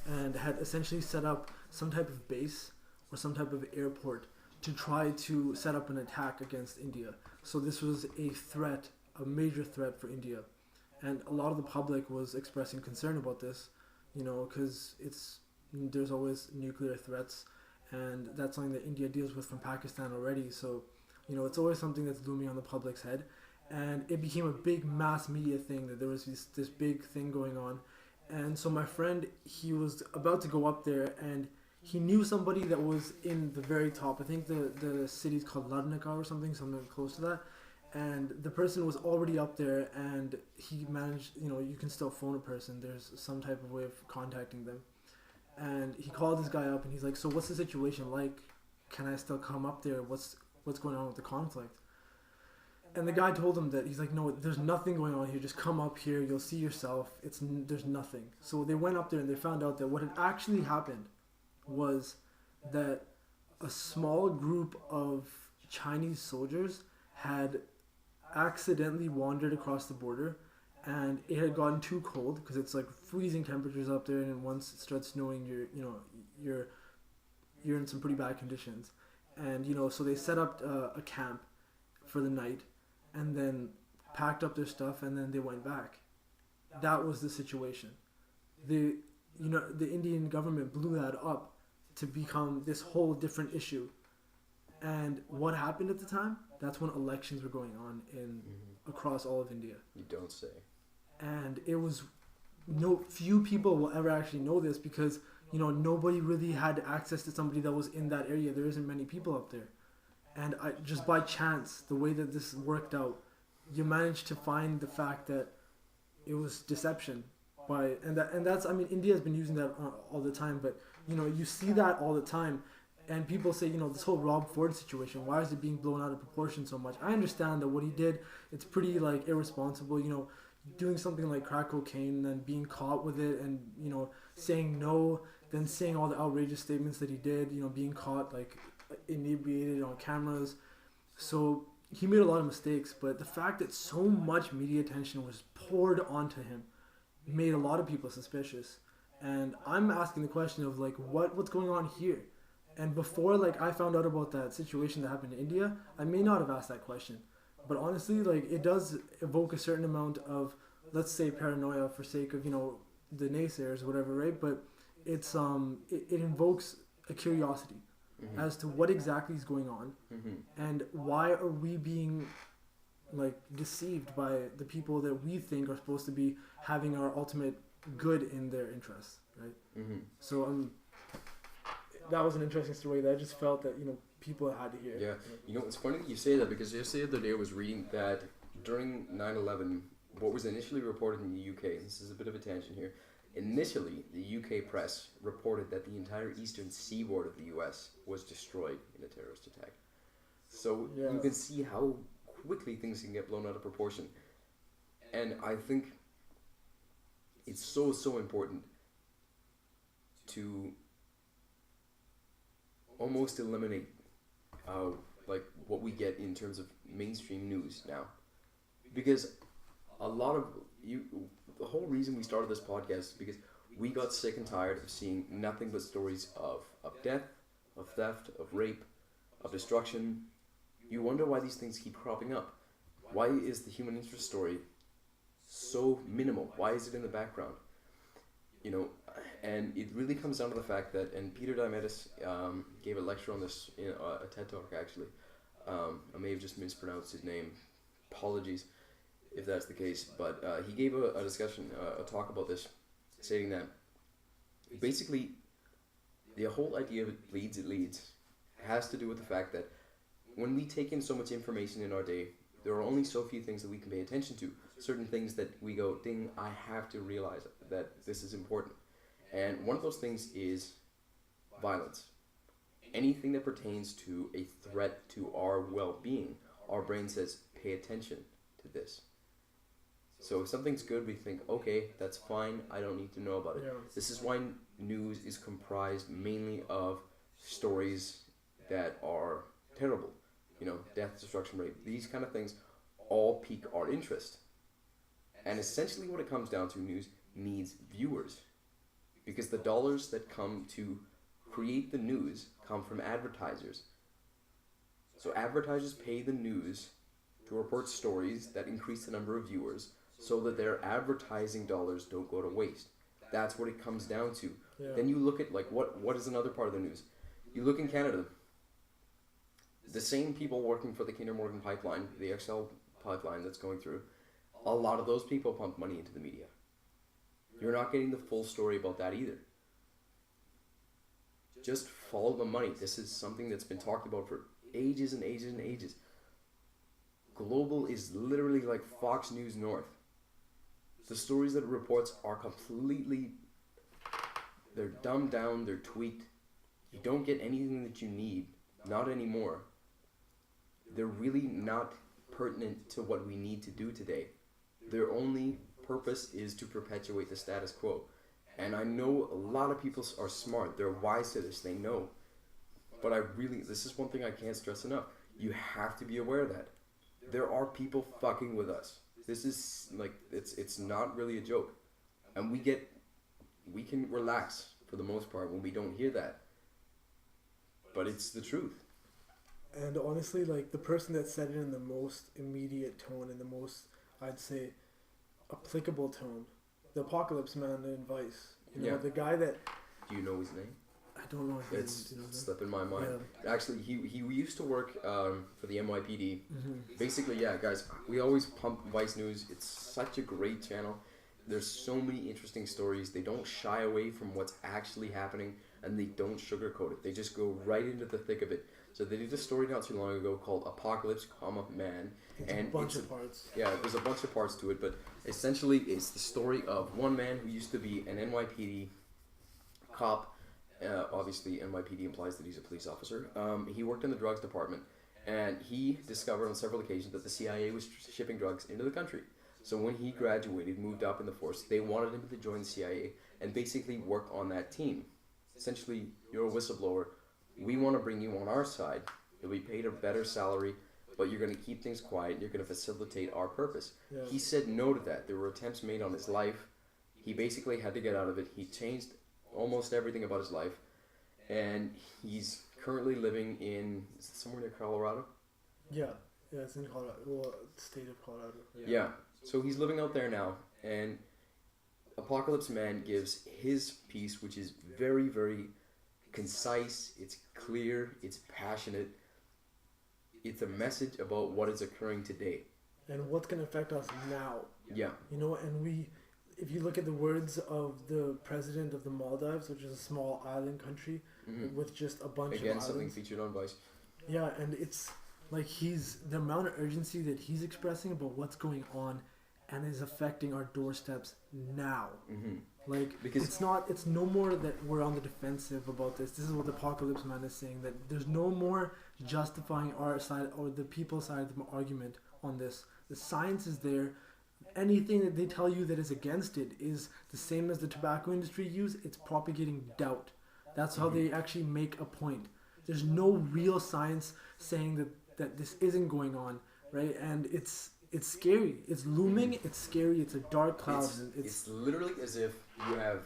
and had essentially set up some type of base or some type of airport to try to set up an attack against India. So this was a major threat for India. And a lot of the public was expressing concern about this, because there's always nuclear threats, and that's something that India deals with from Pakistan already. So, it's always something that's looming on the public's head. And it became a big mass media thing that there was this big thing going on. And so my friend, he was about to go up there, and he knew somebody that was in the very top. I think the city's called Ladnaka or something close to that. And the person was already up there, and he managed, you can still phone a person. There's some type of way of contacting them. And he called this guy up and he's like, so what's the situation like? Can I still come up there? What's going on with the conflict? And the guy told him that he's like, no, there's nothing going on here. Just come up here. You'll see yourself. There's nothing. So they went up there and they found out that what had actually happened was that a small group of Chinese soldiers had accidentally wandered across the border, and it had gotten too cold because it's like freezing temperatures up there, and once it starts snowing, you're in some pretty bad conditions. And so they set up a camp for the night, and then packed up their stuff, and then they went back. That was the situation. The Indian government blew that up to become this whole different issue. And what happened at the time? That's when elections were going on across all of India. You don't say. And it was few people will ever actually know this because nobody really had access to somebody that was in that area. There isn't many people up there. And just by chance, the way that this worked out, you managed to find the fact that it was deception. That's India has been using that all the time, but you see that all the time, and people say this whole Rob Ford situation, why is it being blown out of proportion so much? I understand that what he did, it's pretty like irresponsible, doing something like crack cocaine and then being caught with it, and saying no, then saying all the outrageous statements that he did, being caught like inebriated on cameras. So he made a lot of mistakes, but the fact that so much media attention was poured onto him made a lot of people suspicious. And I'm asking the question of like what's going on here? And before like I found out about that situation that happened in India, I may not have asked that question. But honestly, like it does evoke a certain amount of, let's say, paranoia for sake of the naysayers or whatever, right? But it's it invokes a curiosity as to what exactly is going on, and why are we being like deceived by the people that we think are supposed to be having our ultimate good in their interests, right? So that was an interesting story that I just felt that people had to hear. Yeah, it's funny that you say that, because just the other day I was reading that during 9/11, what was initially reported in the UK, and this is a bit of a tangent here, initially the UK press reported that the entire eastern seaboard of the US was destroyed in a terrorist attack. So you can see how quickly things can get blown out of proportion. And I think it's so important to almost eliminate like what we get in terms of mainstream news now, because a lot of the whole reason we started this podcast is because we got sick and tired of seeing nothing but stories of death, of theft, of rape, of destruction. You wonder why these things keep cropping up. Why is the human interest story so minimal? Why is it in the background? And it really comes down to the fact that, and Peter Diamandis gave a lecture on this in a TED Talk actually. I may have just mispronounced his name. Apologies if that's the case. But he gave a discussion, a talk about this, stating that basically the whole idea of it leads has to do with the fact that when we take in so much information in our day, there are only so few things that we can pay attention to. Certain things that we go, ding, I have to realize that this is important. And one of those things is violence. Anything that pertains to a threat to our well-being, our brain says, pay attention to this. So if something's good, we think, okay, that's fine, I don't need to know about it. Yeah. This is why news is comprised mainly of stories that are terrible. Death, destruction, rape, these kind of things all pique our interest. And essentially what it comes down to, news needs viewers. Because the dollars that come to create the news come from advertisers. So advertisers pay the news to report stories that increase the number of viewers so that their advertising dollars don't go to waste. That's what it comes down to. Yeah. Then you look at like what is another part of the news. You look in Canada. The same people working for the Kinder Morgan pipeline, the XL pipeline that's going through, a lot of those people pump money into the media. You're not getting the full story about that either. Just follow the money. This is something that's been talked about for ages and ages and ages. Global is literally like Fox News North. The stories that it reports are completely They're dumbed down, they're tweaked. You don't get anything that you need, not anymore. They're really not pertinent to what we need to do today. Their only purpose is to perpetuate the status quo. And I know a lot of people are smart, they're wise to this, they know. But this is one thing I can't stress enough. You have to be aware of that. There are people fucking with us. This is like, it's not really a joke. And we can relax for the most part when we don't hear that. But it's the truth. And honestly, like, the person that said it in the most immediate tone and the most, I'd say, applicable tone, the Apocalypse Man in Vice. You know, the guy that... Do you know his name? I don't know his name. It's slipping my mind. Yeah. Actually, he used to work for the NYPD. Mm-hmm. Basically, yeah, guys, we always pump Vice News. It's such a great channel. There's so many interesting stories. They don't shy away from what's actually happening, and they don't sugarcoat it. They just go right into the thick of it. So they did a story not too long ago called Apocalypse, Man. It's a bunch of parts. Yeah, there's a bunch of parts to it, but essentially it's the story of one man who used to be an NYPD cop. Obviously, NYPD implies that he's a police officer. He worked in the drugs department, and he discovered on several occasions that the CIA was shipping drugs into the country. So when he graduated, moved up in the force, they wanted him to join the CIA and basically work on that team. Essentially, you're a whistleblower. We want to bring you on our side. You'll be paid a better salary, but you're going to keep things quiet. You're going to facilitate our purpose. Yeah. He said no to that. There were attempts made on his life. He basically had to get out of it. He changed almost everything about his life, and he's currently living in somewhere near Colorado. Yeah, it's in Colorado. Well, state of Colorado. Yeah. So he's living out there now, and Apocalypse Man gives his piece, which is very, very concise, it's clear, it's passionate. It's a message about what is occurring today. And what's going to affect us now. Yeah. You know, and if you look at the words of the president of the Maldives, which is a small island country with just a bunch of islands. Something featured on Vice. Yeah, and it's like the amount of urgency that he's expressing about what's going on and is affecting our doorsteps now. Mm-hmm. Like, because it's no more that we're on the defensive about this. This is what the Apocalypse Man is saying, that there's no more justifying our side or the people's side of the argument on this. The science is there. Anything that they tell you that is against it is the same as the tobacco industry use. It's propagating doubt. That's how they actually make a point. There's no real science saying that this isn't going on, right? And it's scary. It's looming. It's scary. It's a dark cloud. It's literally as if you have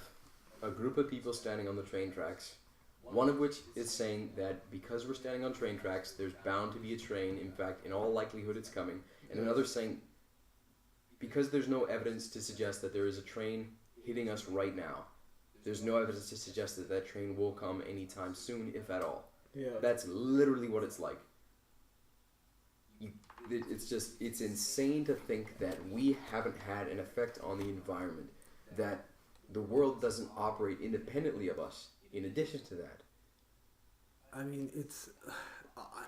a group of people standing on the train tracks, one of which is saying that because we're standing on train tracks, there's bound to be a train. In fact, in all likelihood, it's coming. And another saying, because there's no evidence to suggest that there is a train hitting us right now, there's no evidence to suggest that that train will come anytime soon, if at all. Yeah. That's literally what it's like. It's insane to think that we haven't had an effect on the environment, that the world doesn't operate independently of us, in addition to that. I mean,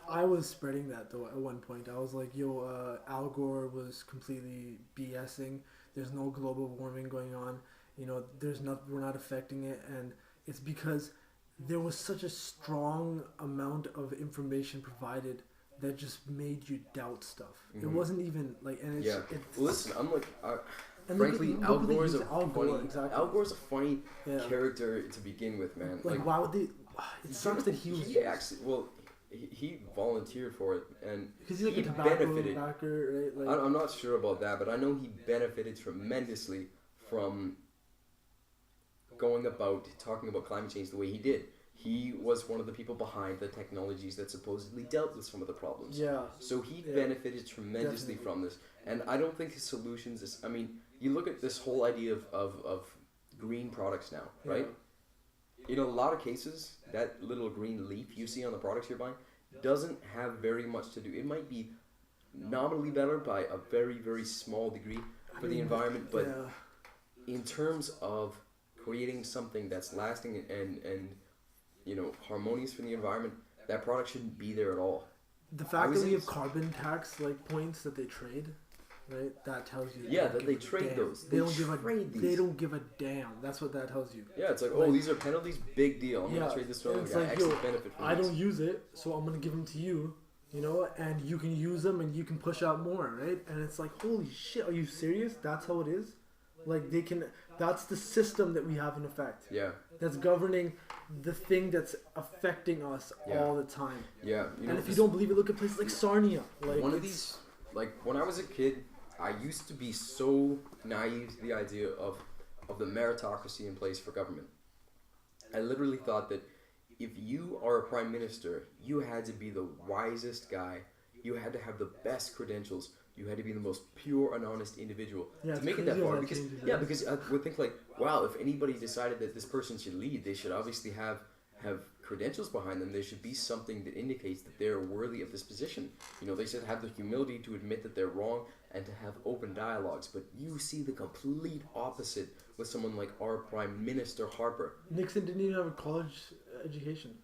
I was spreading that, though, at one point. I was like, Al Gore was completely BSing. There's no global warming going on. You know, we're not affecting it. And it's because there was such a strong amount of information provided that just made you doubt stuff. Mm-hmm. It wasn't even like, and it's... Yeah. Listen, I'm like... frankly, Al Gore's Al Gore's a funny character to begin with, man. Like why would they... It sucks that he was... He volunteered for it, and because he's like a tobacco backer, right? I'm not sure about that, but I know he benefited tremendously from going about talking about climate change the way he did. He was one of the people behind the technologies that supposedly dealt with some of the problems. Yeah. So he benefited tremendously from this, and I don't think his solutions is... I mean, you look at this whole idea of green products now, right? In a lot of cases, that little green leaf you see on the products you're buying doesn't have very much to do. It might be nominally better by a very, very small degree for the environment, but in terms of creating something that's lasting and harmonious for the environment, that product shouldn't be there at all. The fact that we have carbon tax points that they trade, right? That tells you. Yeah, that they trade those. They don't give a. trade these. They don't give a damn. That's what that tells you. Yeah, it's like, oh, these are penalties, big deal. I'm gonna trade this to it's guy. like, Excellent benefit from I this. don't use it, so I'm gonna give them to you. You know, and you can use them, and you can push out more, right? And it's like, holy shit, are you serious? That's how it is. Like they can. That's the system that we have in effect. Yeah. That's governing the thing that's affecting us all the time. Yeah. You know, and if you don't believe it, look at places like Sarnia. Like one of these, like when I was a kid, I used to be so naive to the idea of the meritocracy in place for government. I literally thought that if you are a prime minister, you had to be the wisest guy. You had to have the best credentials. You had to be the most pure and honest individual to make it that far. Because I would think like, wow, if anybody decided that this person should lead, they should obviously have credentials behind them. There should be something that indicates that they're worthy of this position. You know, they should have the humility to admit that they're wrong and to have open dialogues. But you see the complete opposite with someone like our Prime Minister Harper. Nixon didn't even have a college education.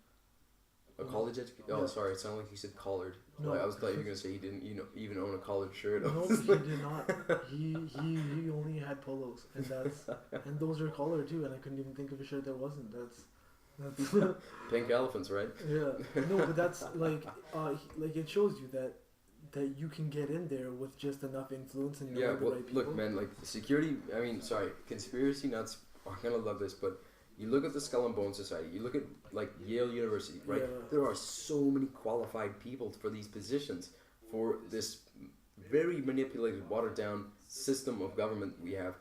A college education? Oh, sorry, it sounded like you said collared. No, like, I thought you were gonna say he didn't, even own a collared shirt. No, he did not. He only had polos, and those are collared too. And I couldn't even think of a shirt that wasn't. That's Pink elephants, right? Yeah. No, but that's like it shows you that you can get in there with just enough influence and the right people. Look, man, like security. I mean, sorry, conspiracy nuts are gonna love this, but. You look at the Skull and Bone Society, you look at like Yale University, right? Yeah. There are so many qualified people for these positions, for this very manipulated, watered down system of government we have.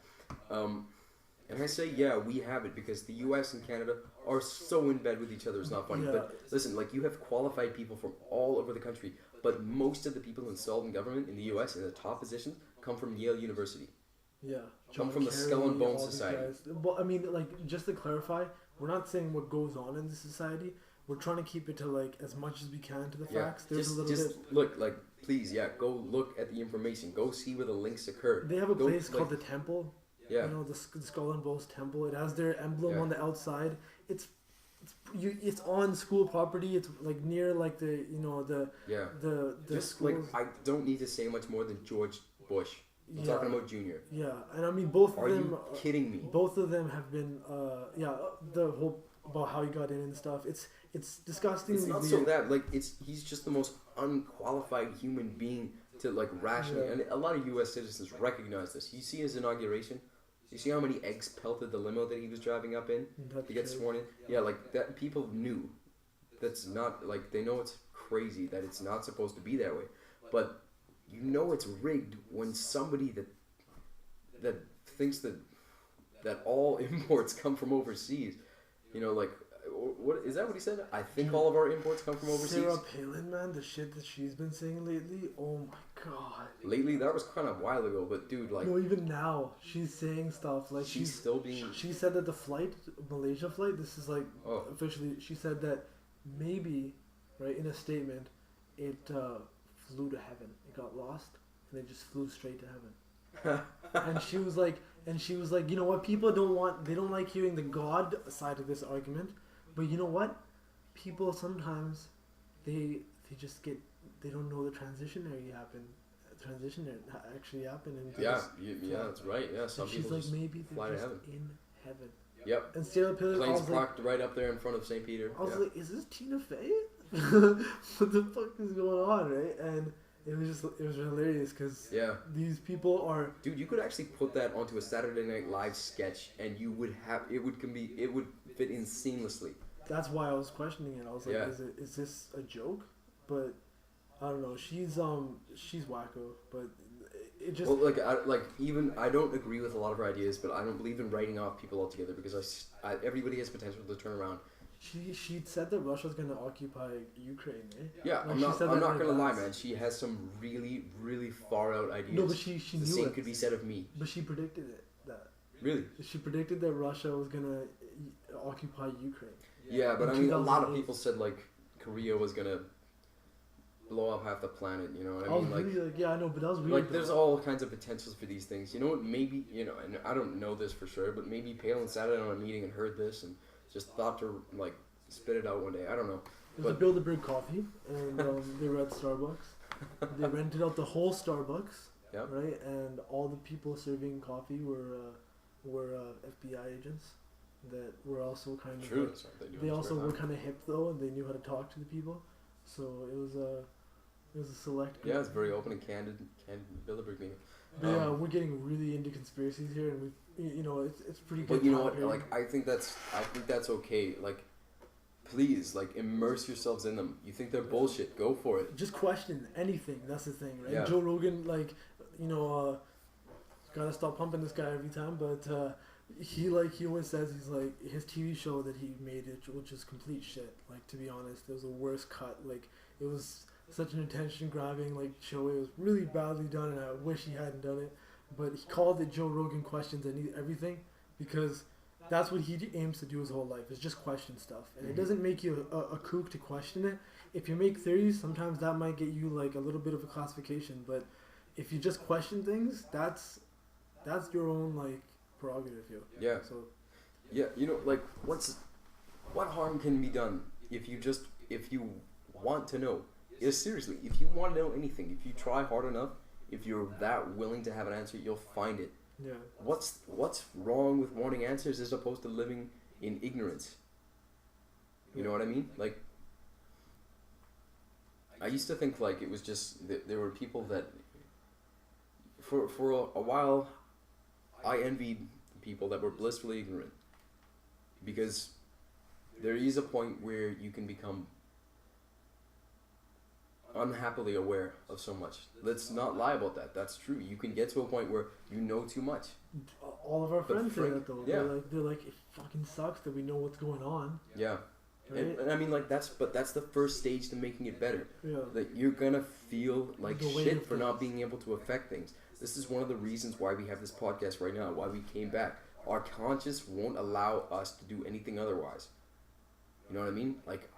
And I say, yeah, we have it because the US and Canada are so in bed with each other, it's not funny. Yeah. But listen, like you have qualified people from all over the country, but most of the people installed in government in the US in the top positions come from Yale University. Yeah. Come from the Skull and Bone Society. Well, I mean, like, just to clarify, we're not saying what goes on in the society. We're trying to keep it to, like, as much as we can to the facts. There's a little bit... Look, like, please, go look at the information. Go see where the links occur. They have a place called the Temple. Yeah. You know, the Skull and Bones Temple. It has their emblem on the outside. It's on school property. It's, like, near, like, the Just, schools. like, I don't need to say much more than George Bush. I'm talking about Junior. Yeah, and I mean both of them. Are you kidding me? Both of them have been, the whole about how he got in and stuff. It's disgusting. It's not so that like he's just the most unqualified human being to like rationally, and a lot of U.S. citizens recognize this. You see his inauguration. You see how many eggs pelted the limo that he was driving up in to get sworn in. Yeah, like that. People knew. That's not like they know it's crazy that it's not supposed to be that way, but. You know it's rigged when somebody that thinks that all imports come from overseas. You know, like, what is that what he said? I think all of our imports come from overseas. Sarah Palin, man, the shit that she's been saying lately, oh my god. Lately, that was kind of a while ago, but dude, like... No, even now, she's saying stuff, like she's still being... She said that the Malaysia flight, this is like, officially, she said that maybe, right, in a statement, it flew to heaven. It got lost, and it just flew straight to heaven. and she was like, you know what? People they don't like hearing the God side of this argument, but you know what? People sometimes, they don't know the transition actually happened. That's right. Yeah, some she's people like, just maybe fly they're to just heaven. in heaven. Yep. And Sarah Palin, planes parked right up there in front of St. Peter. I was like, is this Tina Fey? What the fuck is going on, right? And it was hilarious because these people are... Dude, you could actually put that onto a Saturday Night Live sketch and you would have... It would fit in seamlessly. That's why I was questioning it. I was like, is this a joke? But I don't know. She's wacko, but it just... Well, I don't agree with a lot of her ideas, but I don't believe in writing off people altogether because everybody has potential to turn around. She said that Russia's gonna occupy Ukraine, eh? Yeah, like I'm not gonna lie, man. She has some really, really far out ideas. No, but she knew the same could be said of me. But she predicted it. Really? She predicted that Russia was gonna occupy Ukraine. Yeah, but I mean, a lot of people said like Korea was gonna blow up half the planet. You know what I mean? Really, I know, but that was weird. Like, there's all kinds of potentials for these things. You know what? Maybe and I don't know this for sure, but maybe Palin sat in on a meeting and heard this and. Just thought to like spit it out one day. I don't know. It was a Bilderberg coffee, and they were at Starbucks. They rented out the whole Starbucks. Yeah. Right, and all the people serving coffee were FBI agents that were also kind of True. like, That's right. they also were kind of hip though, and they knew how to talk to the people. So it was a select group. Yeah, it's very open and candid Bilderberg meeting. But yeah, we're getting really into conspiracies here, and it's pretty good. But you know what? here. Like, I think that's okay. Like, please, like, immerse yourselves in them. You think they're bullshit? Go for it. Just question anything. That's the thing, right? Yeah. Joe Rogan, like, gotta stop pumping this guy every time, but he always says he's like his TV show that he made which is complete shit. Like, to be honest, it was the worst cut. Like, it was such an attention grabbing like show. It was really badly done, and I wish he hadn't done it. But he called it Joe Rogan Questions Everything because that's what he aims to do his whole life, is just question stuff. And it doesn't make you a kook to question it. If you make theories, sometimes that might get you like a little bit of a classification. But if you just question things, that's your own like prerogative, yo. Yeah. So Yeah, like, what harm can be done if you want to know? Yeah, seriously, if you want to know anything, if you try hard enough, if you're that willing to have an answer, you'll find it. yeah, What's wrong with wanting answers as opposed to living in ignorance? You know what I mean? Like, I used to think like it was just that there were people that for a while I envied people that were blissfully ignorant, because there is a point where you can become unhappily aware of so much. Let's not lie about that. That's true. You can get to a point where you know too much. all of our friends say that though. Yeah. They're like it fucking sucks that we know what's going on. Yeah. Right? And I mean, like, that's the first stage to making it better. Yeah. That you're gonna feel like The weight shit of for not things. being able to affect things. This is one of the reasons why we have this podcast right now, why we came back. Our conscience won't allow us to do anything otherwise. You know what I mean? Like,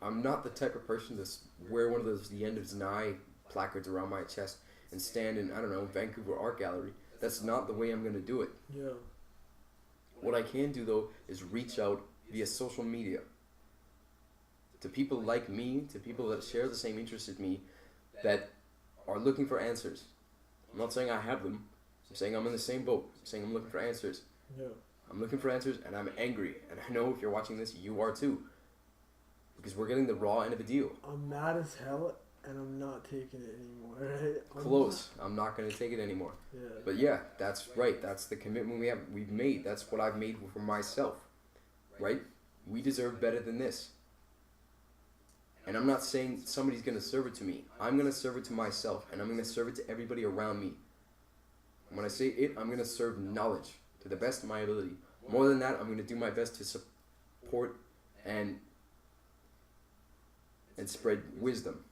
I'm not the type of person to wear one of those The End of Znai placards around my chest and stand in, I don't know, Vancouver Art Gallery. That's not the way I'm gonna do it. Yeah. What I can do, though, is reach out via social media to people like me, to people that share the same interests as me, that are looking for answers. I'm not saying I have them. I'm saying I'm in the same boat. I'm saying I'm looking for answers. Yeah. I'm looking for answers, and I'm angry. And I know if you're watching this, you are too. Because we're getting the raw end of a deal. I'm mad as hell, and I'm not taking it anymore. Right? Close. I'm not going to take it anymore. Yeah. But yeah, that's right. That's the commitment we've made. That's what I've made for myself. Right? We deserve better than this. And I'm not saying somebody's going to serve it to me. I'm going to serve it to myself, and I'm going to serve it to everybody around me. And when I say it, I'm going to serve knowledge to the best of my ability. More than that, I'm going to do my best to support and spread wisdom.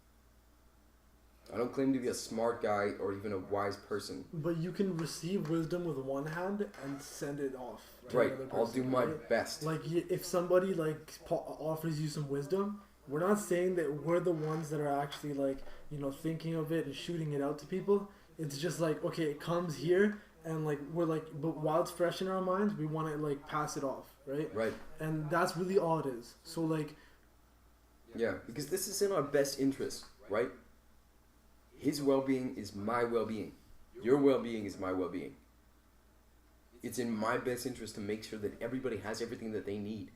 I don't claim to be a smart guy or even a wise person. But you can receive wisdom with one hand and send it off. To Right, another I'll person, do my right? best. Like, if somebody like offers you some wisdom, we're not saying that we're the ones that are actually like, thinking of it and shooting it out to people. It's just like, okay, it comes here, and like we're like, but while it's fresh in our minds, we want to like pass it off, right? Right. And that's really all it is. So like, Yeah, because this is in our best interest, right? His well-being is my well-being. Your well-being is my well-being. It's in my best interest to make sure that everybody has everything that they need,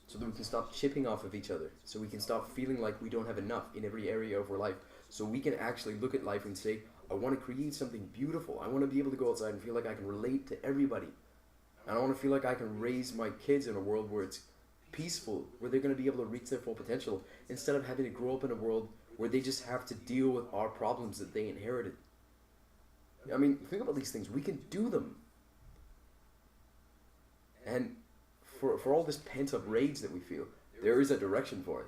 so that we can stop chipping off of each other, so we can stop feeling like we don't have enough in every area of our life, so we can actually look at life and say, I want to create something beautiful. I want to be able to go outside and feel like I can relate to everybody. And I want to feel like I can raise my kids in a world where it's peaceful, where they're going to be able to reach their full potential, instead of having to grow up in a world where they just have to deal with our problems that they inherited. I mean, think about these things. We can do them. And for all this pent-up rage that we feel, there is a direction for it.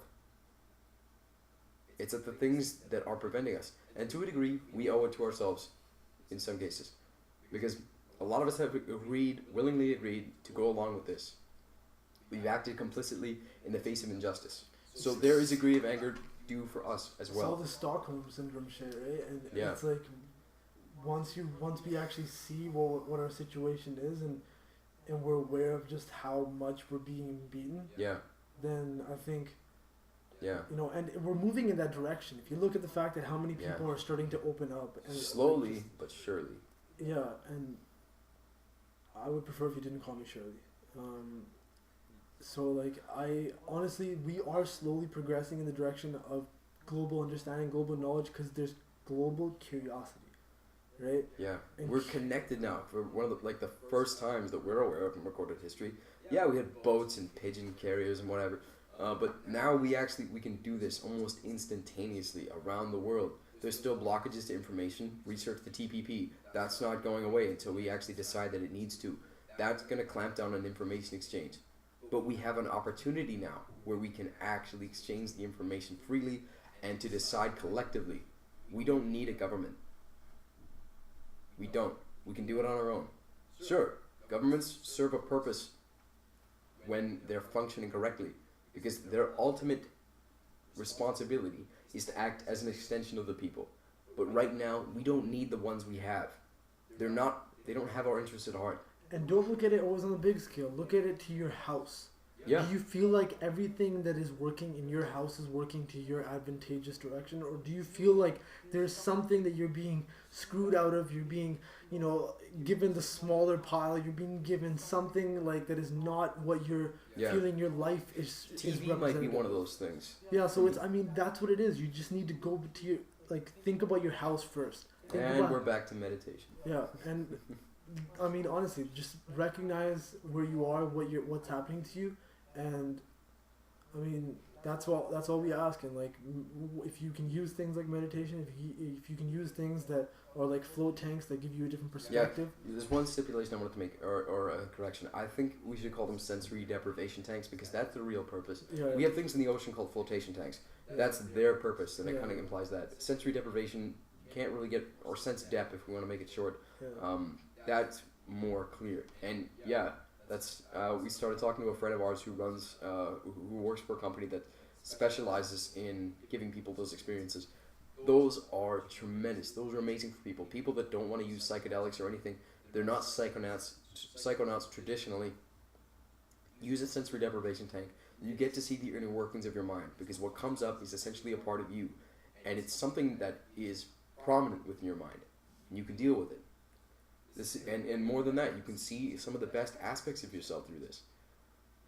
It's at the things that are preventing us. And to a degree, we owe it to ourselves in some cases. Because a lot of us have willingly agreed to go along with this. We've acted complicitly in the face of injustice. So there is a degree of anger due for us as it's all well. the Stockholm syndrome shit, right? And Yeah. it's like, once we actually see what our situation is, and we're aware of just how much we're being beaten, Yeah. then I think Yeah. You know, and we're moving in that direction. If you look at the fact that how many people are starting to open up, and slowly but surely. Yeah, and I would prefer if you didn't call me Shirley. So like I honestly, we are slowly progressing in the direction of global understanding, global knowledge, because there's global curiosity, right? Yeah, and we're connected now for one of the first times that we're aware of in recorded history. Yeah, we had boats and pigeon carriers and whatever, but now we can do this almost instantaneously around the world. There's still blockages to information. Research the TPP. That's not going away until we actually decide that it needs to. That's going to clamp down on information exchange. But we have an opportunity now where we can actually exchange the information freely and to decide collectively. We don't need a government. We don't. We can do it on our own. Sure, governments serve a purpose when they're functioning correctly, because their ultimate responsibility is to act as an extension of the people. But right now, we don't need the ones we have. They don't have our interests at heart. And don't look at it always on a big scale. Look at it to your house. Yeah. Do you feel like everything that is working in your house is working to your advantageous direction? Or do you feel like there's something that you're being screwed out of, you're being, given the smaller pile, you're being given something like that is not what you're feeling your life is TV might be one of those things. Yeah, so that's what it is. You just need to go to your, think about your house first. We're back to meditation. Yeah, and I mean, honestly, just recognize where you are, what's happening to you, and I mean, that's all we ask. And if you can use things like meditation, if you can use things that are like float tanks that give you a different perspective. Yeah, there's one stipulation I wanted to make, or a correction. I think we should call them sensory deprivation tanks, because that's the real purpose. Yeah, we have things in the ocean called flotation tanks. That's their purpose, and it kind of implies that sensory deprivation can't really get, or sense depth if we want to make it short. Yeah. That's more clear. And that's we started talking to a friend of ours who runs who works for a company that specializes in giving people those experiences. Those are tremendous. Those are amazing for people that don't want to use psychedelics or anything. They're not psychonauts traditionally. Use a sensory deprivation tank. You get to see the inner workings of your mind, because what comes up is essentially a part of you, and it's something that is prominent within your mind, and you can deal with it. And more than that, you can see some of the best aspects of yourself through this.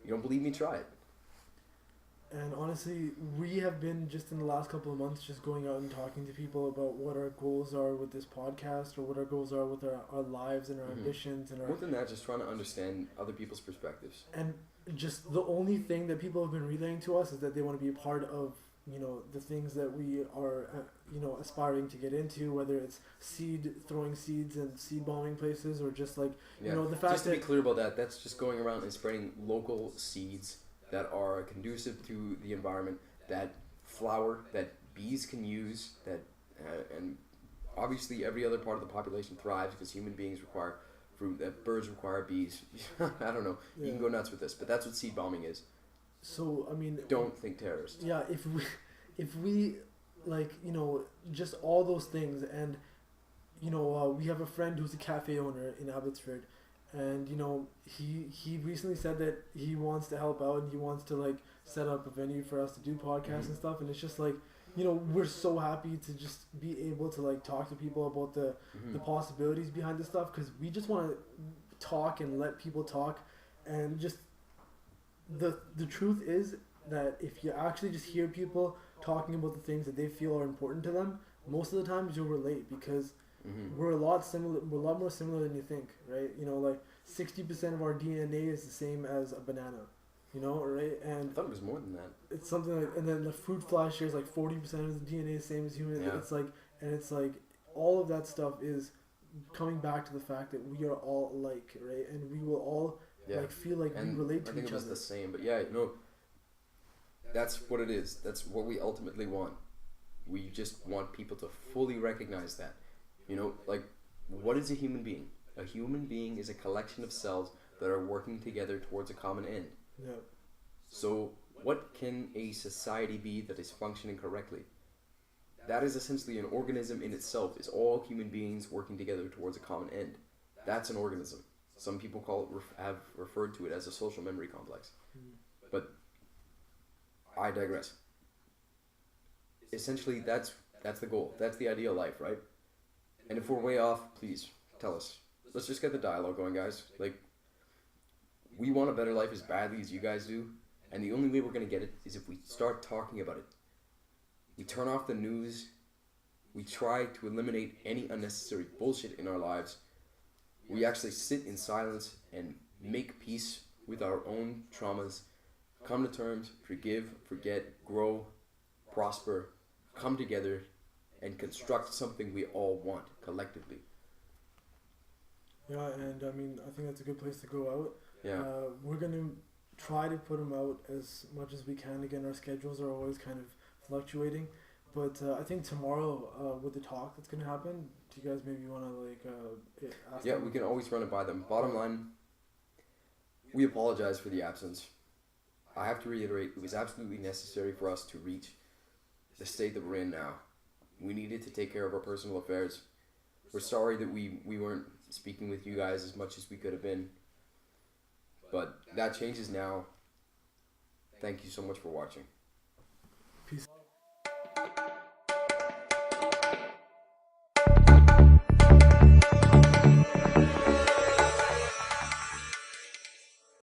You don't believe me? Try it. And honestly, we have been just in the last couple of months just going out and talking to people about what our goals are with this podcast, or what our goals are with our lives and our ambitions and our... More than that, just trying to understand other people's perspectives. And just the only thing that people have been relaying to us is that they want to be a part of, the things that we are, aspiring to get into, whether it's throwing seeds and seed bombing places, or just the fact just to be clear about that, that's just going around and spreading local seeds that are conducive to the environment, that flower that bees can use, that and obviously every other part of the population thrives because human beings require fruit, that birds require bees. I don't know. You can go nuts with this, but that's what seed bombing is. So I mean, don't think terrorist. Yeah, if we just all those things, and we have a friend who's a cafe owner in Abbotsford, and he recently said that he wants to help out and he wants to set up a venue for us to do podcasts and stuff, and it's just we're so happy to just be able to talk to people about the possibilities behind this stuff, because we just want to talk and let people talk, and just the truth is that if you actually just hear people talking about the things that they feel are important to them, most of the times you'll relate, because we're a lot more similar than you think, right? 60% of our DNA is the same as a banana, right? And I thought it was more than that. It's something and then the fruit fly shares 40% of the DNA, same as human. Yeah. It's all of that stuff is coming back to the fact that we are all alike, right? And we will all feel like we relate to each other. I think it was the same, but that's what it is. That's what we ultimately want. We just want people to fully recognize that. What is a human being? A human being is a collection of cells that are working together towards a common end. Yeah. So what can a society be that is functioning correctly? That is essentially an organism in itself. It's all human beings working together towards a common end. That's an organism. Some people have referred to it as a social memory complex. But I digress. essentially that's the goal. That's the ideal life, right? And if we're way off, please tell us. Let's just get the dialogue going, guys. Like, we want a better life as badly as you guys do, and the only way we're gonna get it is if we start talking about it. We turn off the news. We try to eliminate any unnecessary bullshit in our lives. We actually sit in silence and make peace with our own traumas, come to terms, forgive, forget, grow, prosper, come together, and construct something we all want collectively. Yeah, and I mean, I think that's a good place to go out. Yeah. We're gonna try to put them out as much as we can. Again, our schedules are always kind of fluctuating, but I think tomorrow with the talk that's gonna happen, do you guys maybe want to ask Yeah, them? we can always run it by them. Bottom line, we apologize for the absence. I have to reiterate, it was absolutely necessary for us to reach the state that we're in now. We needed to take care of our personal affairs. We're sorry that we weren't speaking with you guys as much as we could have been. But that changes now. Thank you so much for watching.